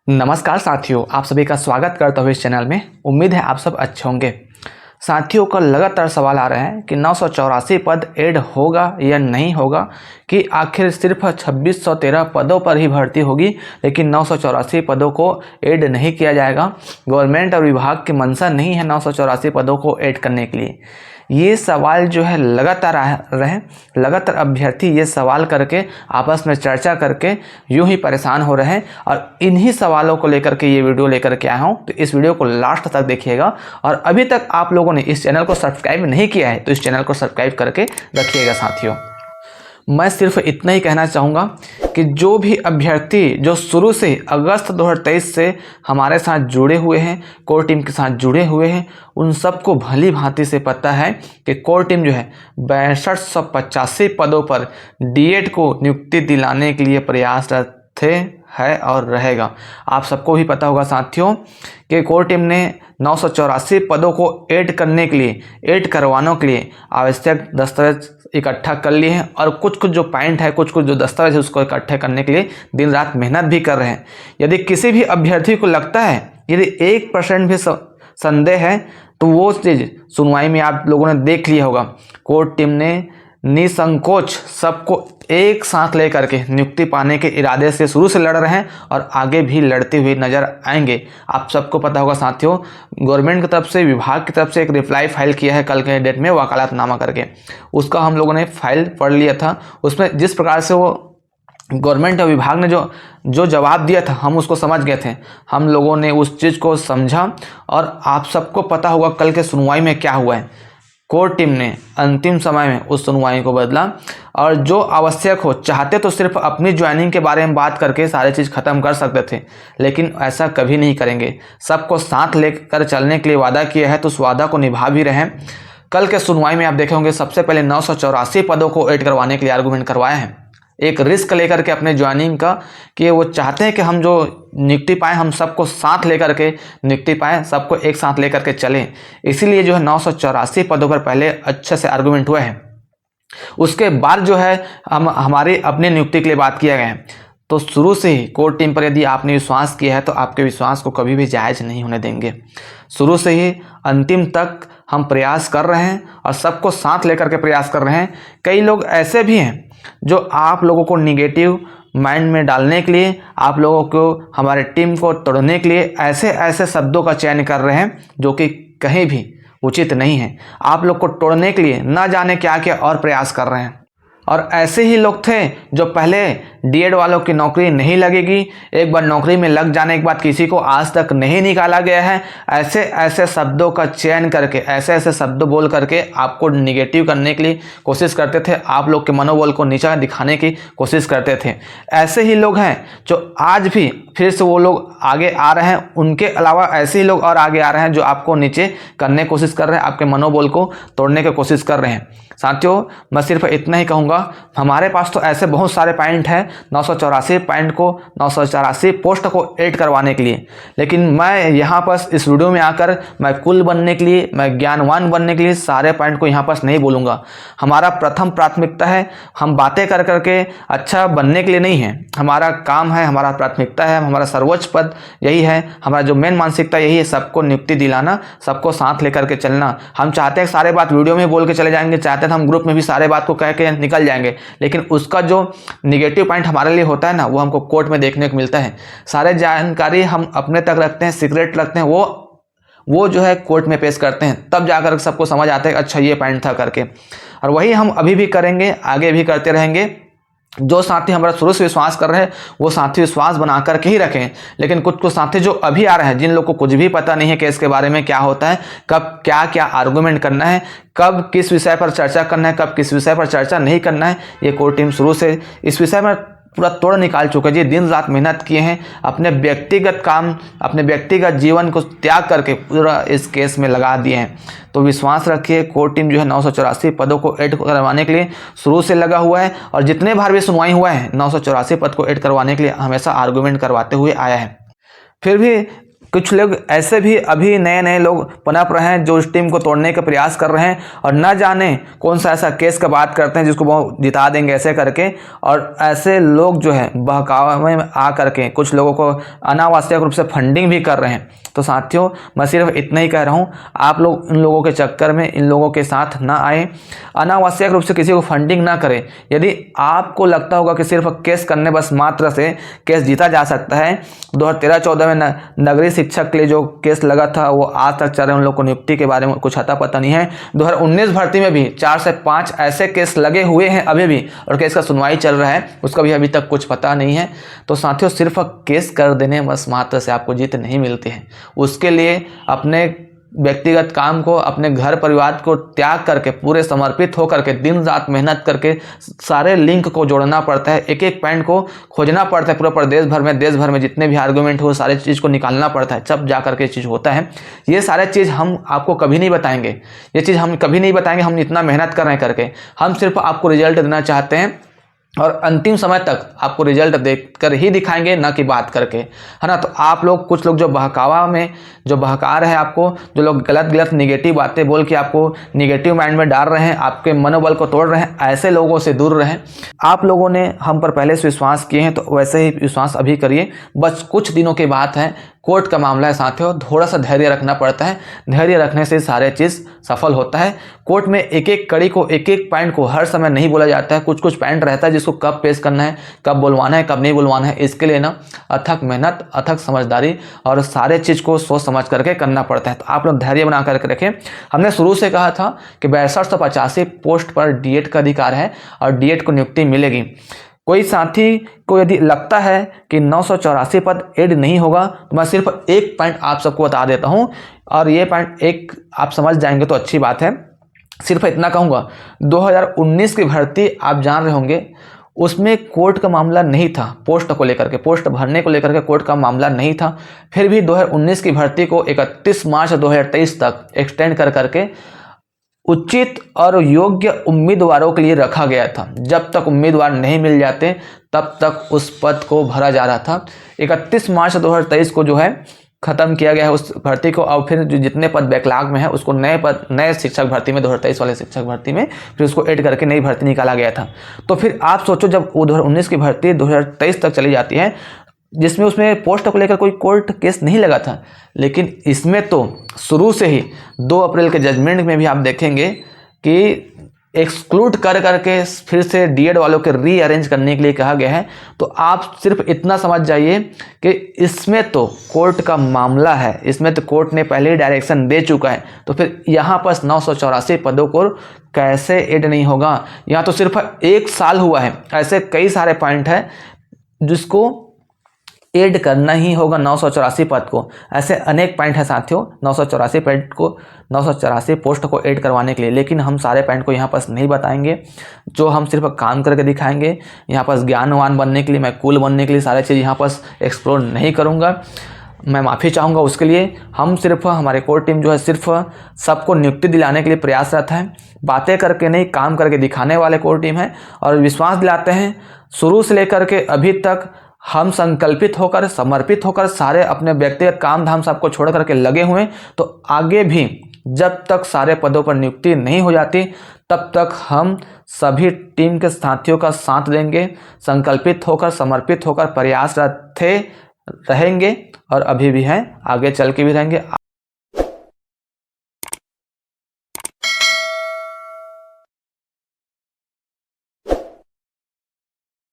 नमस्कार साथियों, आप सभी का स्वागत करता हूँ इस चैनल में। उम्मीद है आप सब अच्छे होंगे। साथियों का लगातार सवाल आ रहे हैं कि 984 पद ऐड होगा या नहीं होगा, कि आखिर सिर्फ 2613 पदों पर ही भर्ती होगी, लेकिन 984 पदों को ऐड नहीं किया जाएगा। गवर्नमेंट और विभाग की मंशा नहीं है 984 पदों को ऐड करने के लिए। ये सवाल जो है लगातार अभ्यर्थी ये सवाल करके आपस में चर्चा करके यूं ही परेशान हो रहे हैं, और इन्हीं सवालों को लेकर के ये वीडियो लेकर के आया हूं। तो इस वीडियो को लास्ट तक देखिएगा, और अभी तक आप लोगों ने इस चैनल को सब्सक्राइब नहीं किया है तो इस चैनल को सब्सक्राइब करके रखिएगा। साथियों, मैं सिर्फ इतना ही कहना चाहूँगा कि जो भी अभ्यर्थी जो शुरू से अगस्त 2023 से हमारे साथ जुड़े हुए हैं, कोर टीम के साथ जुड़े हुए हैं, उन सबको भली भांति से पता है कि कोर टीम जो है 6285 पदों पर डीएड को नियुक्ति दिलाने के लिए प्रयासरत है और रहेगा। आप सबको भी पता होगा साथियों कि कोर टीम ने 984 पदों को ऐड करवाने के लिए आवश्यक दस्तावेज इकट्ठा कर लिए हैं, और कुछ जो पॉइंट है, कुछ जो दस्तावेज है उसको इकट्ठे करने के लिए दिन रात मेहनत भी कर रहे हैं। यदि किसी भी अभ्यर्थी को लगता है, यदि 1% भी संदेह है, तो वो चीज़ सुनवाई में आप लोगों ने देख लिया होगा। कोर टीम ने निसंकोच सबको एक साथ लेकर के नियुक्ति पाने के इरादे से शुरू से लड़ रहे हैं और आगे भी लड़ते हुए नजर आएंगे। आप सबको पता होगा साथियों, गवर्नमेंट की तरफ से, विभाग की तरफ से एक रिप्लाई फाइल किया है कल के डेट में वकालतनामा करके। उसका हम लोगों ने फाइल पढ़ लिया था। उसमें जिस प्रकार से वो गवर्नमेंट और विभाग ने जो जवाब दिया था, हम उसको समझ गए थे। हम लोगों ने उस चीज़ को समझा, और आप सबको पता होगा कल के सुनवाई में क्या हुआ है। कोर टीम ने अंतिम समय में उस सुनवाई को बदला, और जो आवश्यक हो, चाहते तो सिर्फ अपनी ज्वाइनिंग के बारे में बात करके सारी चीज़ खत्म कर सकते थे, लेकिन ऐसा कभी नहीं करेंगे। सबको साथ लेकर चलने के लिए वादा किया है, तो उस वादा को निभा भी रहे हैं। कल के सुनवाई में आप देखे होंगे, सबसे पहले 984 पदों को ऐड करवाने के लिए आर्गूमेंट करवाए हैं, एक रिस्क लेकर के अपने ज्वाइनिंग का, कि वो चाहते हैं कि हम जो नियुक्ति पाएँ, हम सबको साथ लेकर के नियुक्ति पाएँ, सबको एक साथ लेकर के चलें। इसीलिए जो है 984 पदों पर पहले अच्छे से आर्गूमेंट हुए हैं। उसके बाद जो है हम हमारी अपनी नियुक्ति के लिए बात किया गया है। तो शुरू से ही कोर टीम पर यदि आपने विश्वास किया है, तो आपके विश्वास को कभी भी जायज़ नहीं होने देंगे। शुरू से ही अंतिम तक हम प्रयास कर रहे हैं, और सबको साथ लेकर के प्रयास कर रहे हैं। कई लोग ऐसे भी हैं जो आप लोगों को निगेटिव माइंड में डालने के लिए, आप लोगों को, हमारे टीम को तोड़ने के लिए ऐसे ऐसे शब्दों का चयन कर रहे हैं जो कि कहीं भी उचित नहीं है। आप लोग को तोड़ने के लिए ना जाने क्या क्या और प्रयास कर रहे हैं। और ऐसे ही लोग थे जो पहले डीएड वालों की नौकरी नहीं लगेगी, एक बार नौकरी में लग जाने के बाद किसी को आज तक नहीं निकाला गया है, ऐसे ऐसे शब्दों का चयन करके, ऐसे ऐसे शब्द बोल करके आपको निगेटिव करने के लिए कोशिश करते थे, आप लोग के मनोबल को नीचा दिखाने की कोशिश करते थे। ऐसे ही लोग हैं जो आज भी फिर से वो लोग आगे आ रहे हैं। उनके अलावा ऐसे ही लोग और आगे आ रहे हैं जो आपको नीचे करने की कोशिश कर रहे हैं, आपके मनोबल को तोड़ने की कोशिश कर रहे हैं। साथियों, मैं सिर्फ इतना ही कहूँगा, हमारे पास तो ऐसे बहुत सारे पॉइंट हैं 984 पॉइंट को, 984 पोस्ट को ऐड करवाने के लिए, लेकिन मैं यहाँ पर इस वीडियो में आकर मैं कुल बनने के लिए, मैं ज्ञानवान बनने के लिए सारे पॉइंट को यहाँ पर नहीं बोलूँगा। हमारा प्रथम प्राथमिकता है, हम बातें कर करके अच्छा बनने के लिए नहीं है। हमारा काम है, हमारा प्राथमिकता है, हमारा सर्वोच्च पद यही है, हमारा जो मेन मानसिकता यही है, सबको नियुक्ति दिलाना, सबको साथ लेकर के चलना। हम चाहते हैं सारे बात वीडियो में बोल के चले जाएंगे, चाहते हैं हम ग्रुप में भी सारे बात को कह के निकल जाएंगे, लेकिन उसका जो निगेटिव पॉइंट हमारे लिए होता है ना, वो हमको कोर्ट में देखने को मिलता है। सारे जानकारी हम अपने तक रखते हैं, सीक्रेट रखते हैं, वो जो है कोर्ट में पेश करते हैं, तब जाकर सबको समझ आता है अच्छा ये पॉइंट था करके। और वही हम अभी भी करेंगे, आगे भी करते रहेंगे। जो साथी हमारा शुरू से विश्वास कर रहे हैं, वो साथी विश्वास बना करके ही रखें। लेकिन कुछ साथी जो अभी आ रहे हैं, जिन लोग को कुछ भी पता नहीं है केस के बारे में क्या होता है, कब क्या क्या आर्गूमेंट करना है, कब किस विषय पर चर्चा करना है, कब किस विषय पर चर्चा नहीं करना है, ये कोर टीम शुरू से इस विषय में पूरा तोड़ निकाल चुके हैं जी। दिन रात मेहनत किए हैं, अपने व्यक्तिगत काम, अपने व्यक्तिगत जीवन को त्याग करके पूरा इस केस में लगा दिए हैं। तो विश्वास रखिए, कोर टीम जो है 984 पदों को ऐड करवाने के लिए शुरू से लगा हुआ है, और जितने बार भी सुनवाई हुआ है 984 पद को ऐड करवाने के लिए हमेशा आर्गूमेंट करवाते हुए आया है। फिर भी कुछ लोग ऐसे भी अभी नए नए लोग पनप रहे हैं जो इस टीम को तोड़ने का प्रयास कर रहे हैं और न जाने कौन सा ऐसा केस का बात करते हैं जिसको वो जिता देंगे ऐसे करके। और ऐसे लोग जो है बहकावे में आ करके कुछ लोगों को अनावश्यक रूप से फंडिंग भी कर रहे हैं। तो साथियों, मैं सिर्फ इतना ही कह रहा हूँ, आप लोग इन लोगों के चक्कर में, इन लोगों के साथ ना आए, अनावश्यक रूप से किसी को फंडिंग ना करें। यदि आपको लगता होगा कि सिर्फ केस करने बस मात्र से केस जीता जा सकता है, 2013-14 में नगरीय शिक्षक के लिए जो केस लगा था वो आज तक चल रहे, उन लोग को नियुक्ति के बारे में कुछ अता पता नहीं है। 2019 भर्ती में भी 4 से 5 ऐसे केस लगे हुए हैं अभी भी, और केस का सुनवाई चल रहा है, उसका भी अभी तक कुछ पता नहीं है। तो साथियों, सिर्फ केस कर देने बस मात्र से आपको जीत नहीं मिलती है। उसके लिए अपने व्यक्तिगत काम को, अपने घर परिवार को त्याग करके, पूरे समर्पित होकर के, दिन रात मेहनत करके सारे लिंक को जोड़ना पड़ता है, एक एक पॉइंट को खोजना पड़ता है, पूरा प्रदेश भर में, देश भर में जितने भी आर्गूमेंट हो सारे चीज़ को निकालना पड़ता है, तब जा करके चीज़ होता है। ये सारे चीज़ हम आपको कभी नहीं बताएंगे, ये चीज़ हम कभी नहीं बताएंगे हम इतना मेहनत कर रहे हैं करके। हम सिर्फ आपको रिजल्ट देना चाहते हैं और अंतिम समय तक आपको रिजल्ट देखकर ही दिखाएंगे, ना कि बात करके, है ना। तो आप लोग, कुछ लोग जो बहकावा में जो बहका रहे हैं आपको, जो लोग गलत गलत निगेटिव बातें बोल के आपको निगेटिव माइंड में डाल रहे हैं, आपके मनोबल को तोड़ रहे हैं, ऐसे लोगों से दूर रहें। आप लोगों ने हम पर पहले से विश्वास किए हैं तो वैसे ही विश्वास अभी करिए। बस कुछ दिनों की बात है, कोर्ट का मामला है साथियों, थोड़ा सा धैर्य रखना पड़ता है, धैर्य रखने से सारे चीज़ सफल होता है। कोर्ट में एक एक कड़ी को, एक एक पॉइंट को हर समय नहीं बोला जाता है, कुछ कुछ पॉइंट रहता है जिसको कब पेश करना है, कब बुलवाना है, कब नहीं बुलवाना है। इसके लिए ना अथक मेहनत, अथक समझदारी और सारे चीज़ को सोच समझ करके करना पड़ता है। तो आप लोग धैर्य बना करके रखें। हमने शुरू से कहा था कि 6285 पोस्ट पर डीएड का अधिकार है और डीएड को नियुक्ति मिलेगी। कोई साथी को यदि लगता है कि 984 पद ऐड नहीं होगा, तो मैं सिर्फ एक पॉइंट आप सबको बता देता हूं, और ये पॉइंट एक आप समझ जाएंगे तो अच्छी बात है। सिर्फ इतना कहूँगा, 2019 की भर्ती आप जान रहे होंगे, उसमें कोर्ट का मामला नहीं था, पोस्ट को लेकर के, पोस्ट भरने को लेकर के कोर्ट का मामला नहीं था। फिर भी 2019 की भर्ती को 31 मार्च 2023 तक एक्सटेंड कर करके उचित और योग्य उम्मीदवारों के लिए रखा गया था। जब तक उम्मीदवार नहीं मिल जाते तब तक उस पद को भरा जा रहा था। 31 मार्च 2023 को जो है खत्म किया गया है उस भर्ती को, और फिर जो जितने पद बैकलॉग में है उसको नए शिक्षक भर्ती में, 2023 वाले शिक्षक भर्ती में फिर उसको ऐड करके नई भर्ती निकाला गया था। तो फिर आप सोचो, जब 2019 की भर्ती 2023 तक चली जाती है, जिसमें उसमें पोस्ट को लेकर कोई कोर्ट केस नहीं लगा था, लेकिन इसमें तो शुरू से ही 2 अप्रैल के जजमेंट में भी आप देखेंगे कि एक्सक्लूड कर करके फिर से डीएड वालों के रीअरेंज करने के लिए कहा गया है। तो आप सिर्फ इतना समझ जाइए कि इसमें तो कोर्ट का मामला है, इसमें तो कोर्ट ने पहले ही डायरेक्शन दे चुका है। तो फिर यहाँ पर 984 पदों को कैसे ऐड नहीं होगा? यहाँ तो सिर्फ 1 साल हुआ है, ऐसे कई सारे पॉइंट है जिसको ऐड करना ही होगा 984 पद को। ऐसे अनेक पॉइंट है साथियों 984 पोस्ट को ऐड करवाने के लिए, लेकिन हम सारे पॉइंट को यहाँ पर नहीं बताएंगे, जो हम सिर्फ काम करके दिखाएंगे। यहाँ पर ज्ञानवान बनने के लिए, मैं कूल बनने के लिए सारे चीज़ यहाँ पर एक्सप्लोर नहीं करूँगा, मैं माफ़ी चाहूँगा उसके लिए। हम सिर्फ, हमारे कोर टीम जो है सिर्फ सबको नियुक्ति दिलाने के लिए प्रयासरत है, बातें करके नहीं, काम करके दिखाने वाले कोर टीम है, और विश्वास दिलाते हैं। शुरू से लेकर के अभी तक हम संकल्पित होकर, समर्पित होकर सारे अपने व्यक्तिगत काम धाम सबको छोड़ करके लगे हुए हैं। तो आगे भी जब तक सारे पदों पर नियुक्ति नहीं हो जाती तब तक हम सभी टीम के साथियों का साथ देंगे, संकल्पित होकर, समर्पित होकर प्रयासरत थे, रहेंगे और अभी भी हैं, आगे चल के भी रहेंगे।